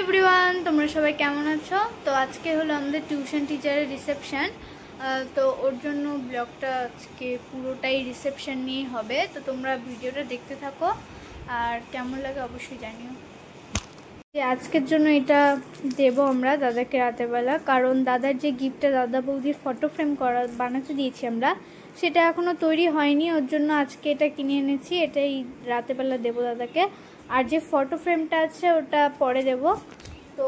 Everyone, তোমরা সবাই কেমন আছো? তো আজকে হলো আমাদের টিউশন টিচারের রিসেপশন। তো ওর জন্য ব্লগটা আজকে পুরোটাই রিসেপশন নিয়েই হবে। তো তোমরা ভিডিওটা দেখতে থাকো আর কেমন লাগে অবশ্যই জানিও। আজকের জন্য এটা দেবো আমরা দাদাকে রাতেরবেলা, কারণ দাদার যে গিফটটা দাদা বৌদির ফটো ফ্রেম বানাতে দিয়েছি আমরা, সেটা এখনও তৈরি হয়নি। ওর জন্য আজকে এটা কিনে এনেছি, এটাই রাতেরবেলা দেবো দাদাকে। আর যে ফটো ফ্রেমটা আছে ওটা পরে দেব। তো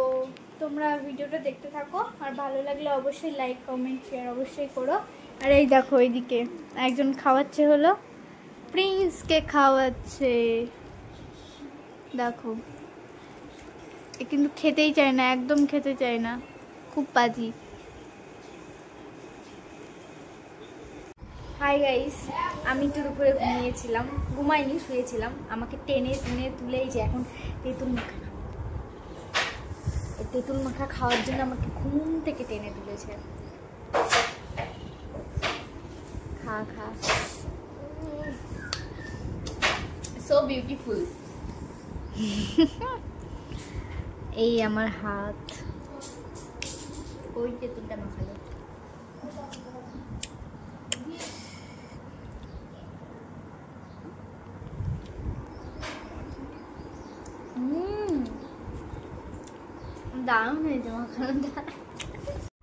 তোমরা ভিডিওটা দেখতে থাকো আর ভালো লাগলে অবশ্যই লাইক কমেন্ট শেয়ার অবশ্যই করো। আর এই দেখো এইদিকে একজন খাওয়াচ্ছে, হলো প্রিন্সকে খাওয়াচ্ছে। দেখো এ কিন্তু খেতেই চায় না, একদম খেতে চায় না, খুব পাজি। হাই গাইস, আমি তো দুপুরে ঘুমিয়েছিলাম, ঘুমাইনি, শুয়েছিলাম। আমাকে টেনে টেনে তুলেই যে এখন তেঁতুল মাখা খাওয়ার জন্য আমাকে ঘুম থেকে টেনে তুলেছে। খা খা, সো বিউটিফুল। এই আমার হাত, ওই তেঁতুলটা মাখালো। দারুণ হয়েছে মাখানোটা।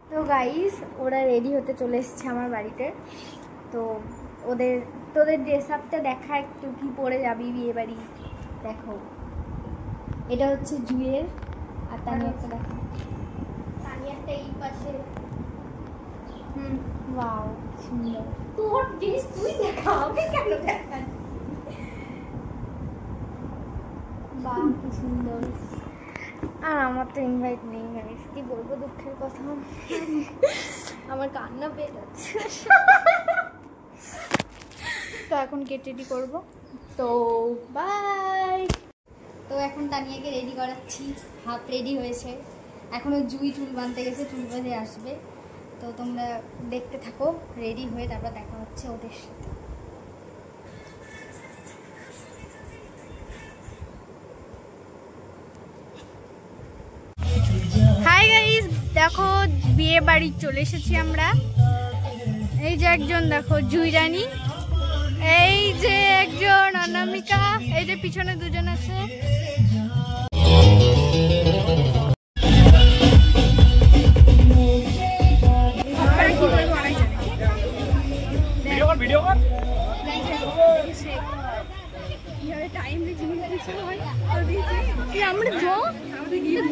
তো গাইস, ওরা রেডি হতে চলে এসছে আমার বাড়িতে। তো তোদের ড্রেস আপটা দেখা, একটু কি পরে যাবি বিয়ে বাড়ি। দেখো এটা হচ্ছে জুয়ের, আর তানিয়ারটা দেখো, তানিয়ারটা এই পাশে। ওয়াও সুন্দর। তোর ড্রেস তুই দেখা, আমি কেন দেখা? বাহ কি সুন্দর। আর আমার তো ইনভাইট নেই গাইস, কি বলবো দুঃখের কথা। আমার কান্না পেয়ে যাচ্ছে। তো এখন গেট রেডি করবো, তো বাই। তো এখন তানিয়াকে রেডি করাচ্ছি, হাফ রেডি হয়েছে। এখনও জুই চুল বাঁধতে গেছে, চুল বেঁধে আসবে। তো তোমরা দেখতে থাকো, রেডি হয়ে তারপর দেখা হচ্ছে ওদের সাথে। হাই গাইস, দেখো বিয়ে বাড়ি চলে এসেছি আমরা। এই যে একজন দেখো জুই রানী, এই যে একজন অনামিকা, এই যে পিছনে দুজন আছে।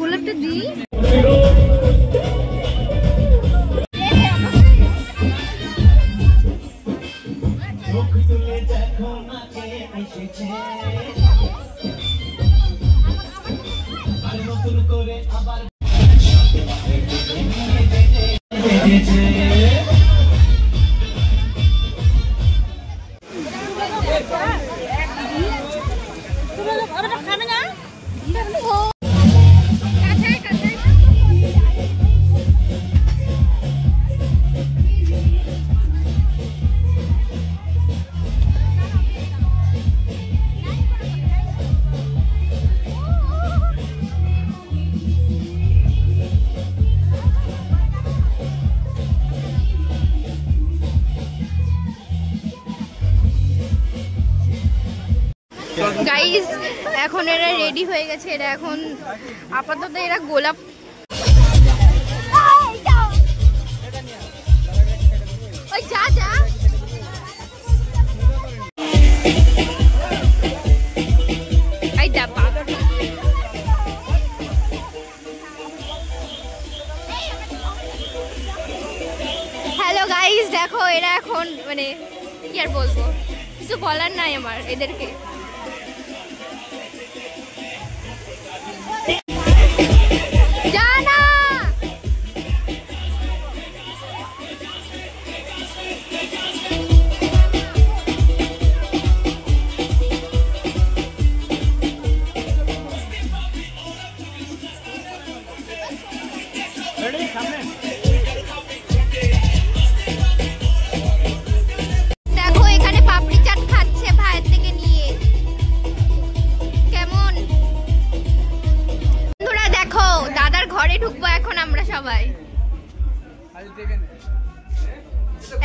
গোলাপটা দিই। গাইস এখন এরা রেডি হয়ে গেছে, এরা এখন আপাতত এরা গোলাপ যা যা হ্যালো গাইস, দেখো এরা এখন মানে কি আর বলবো, কিছু বলার নাই আমার এদেরকে। দেখো এখানে পাপড়ি চাট খাচ্ছে ভাইয়ের থেকে নিয়ে, কেমন বন্ধুরা? দেখো ঢুকবো এখন আমরা সবাই।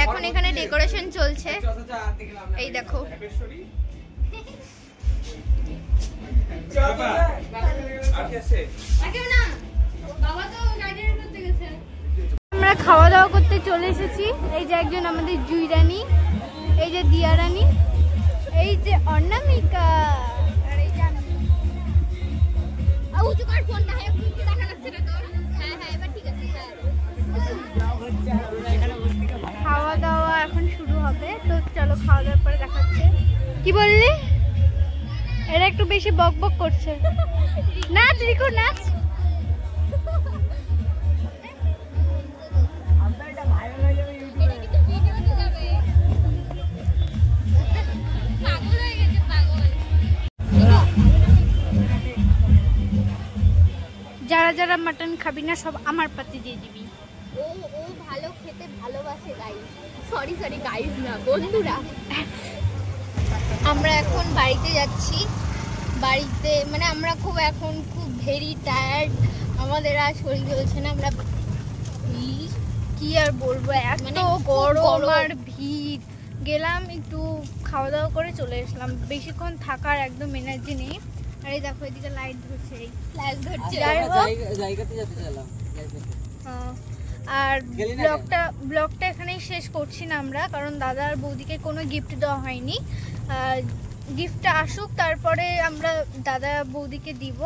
এখন এখানে ডেকোরেশন চলছে, এই দেখো। আমরা খাওয়া দাওয়া করতে চলে এসেছি। এই যে একজন আমাদের জুই রানী, এই যে দিয়া রানী, এই যে অর্ণামিকা, আর এই যে আমি। খাওয়া দাওয়া এখন শুরু হবে, তো চলো খাওয়া দাওয়ার পরে দেখাচ্ছে। কি বললি? এরা একটু বেশি বক বক করছে। নাচ রিকো, নাচ। যারা যারা মাটন খাবি না সব আমার পাতে দিয়ে দিবি। ও ভালো খেতে ভালোবাসে গাইস। সরি গাইস না, বন্ধুরা। আমরা এখন বাড়িতে যাচ্ছি। বাড়িতে মানে আমরা এখন খুব ভেরি টায়ার্ড, আমাদের আর শরীর চলছে না। আমরা কি আর বলবো, এত গরম আর ভিড়। গেলাম একটু খাওয়া দাওয়া করে চলে আসলাম, বেশিক্ষণ থাকার একদম এনার্জি নেই। আর এই দেখো এদিকে লাইট ধরছে, ফ্ল্যাশ ধরছে। জায়গাতে যেতে চাইলাম। আর ব্লগটা এখানেই শেষ করছি না আমরা, কারণ দাদা আর বৌদিকে কোনো গিফট দেওয়া হয়নি। গিফটটা আসুক, তারপরে আমরা দাদা বৌদিকে দিব।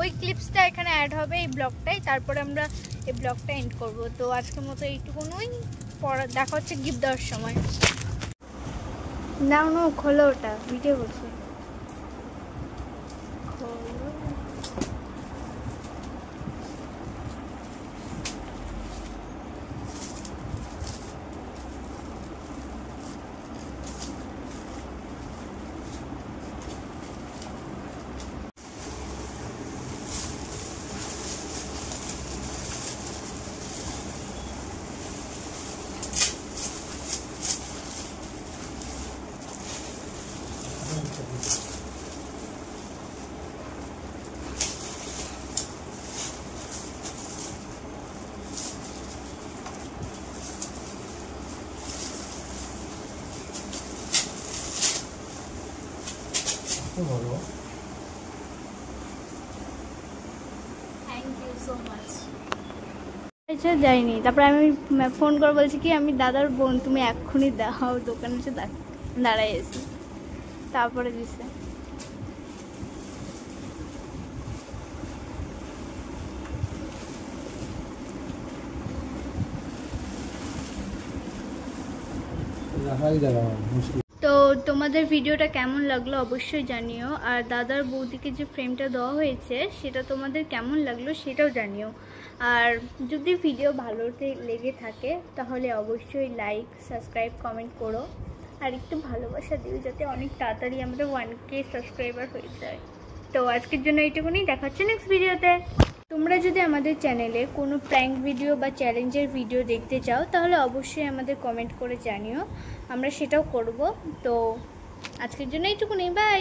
ওই ক্লিপসটা এখানে অ্যাড হবে এই ব্লগটাই, তারপরে আমরা এই ব্লগটা এন্ড করব। তো আজকের মতো এইটুকুনই, দেখা হচ্ছে গিফট দেওয়ার সময়। নাও খোলো, ওটা ভিডিও করছে। আচ্ছা যাইনি, তারপরে আমি ফোন করে বলছি কি আমি দাদার বোন, তুমি এক্ষুনি দাও, দোকানে এসে দাঁড়াই এসে, তারপরে দিছে। তো তোমাদের ভিডিওটা কেমন লাগলো অবশ্যই জানিও, আর দাদার বৌদিকে যে ফ্রেমটা দেওয়া হয়েছে সেটা তোমাদের কেমন লাগলো সেটাও জানিও। আর যদি ভিডিও ভালোতে লেগে থাকে তাহলে অবশ্যই লাইক, সাবস্ক্রাইব, কমেন্ট করো, আর একটু ভালোবাসা দিও যাতে অনেক তাড়াতাড়ি আমাদের 1K সাবস্ক্রাইবার হয়ে যায়। তো আজকের জন্য এইটুকুনি, দেখা হচ্ছে নেক্সট ভিডিওতে। তোমরা যদি আমাদের চ্যানেলে কোনো প্র্যাঙ্ক ভিডিও বা চ্যালেঞ্জের ভিডিও দেখতে চাও তাহলে অবশ্যই আমাদের কমেন্ট করে জানিও, আমরা সেটাও করব। তো আজকের জন্য এইটুকুনি, বাই।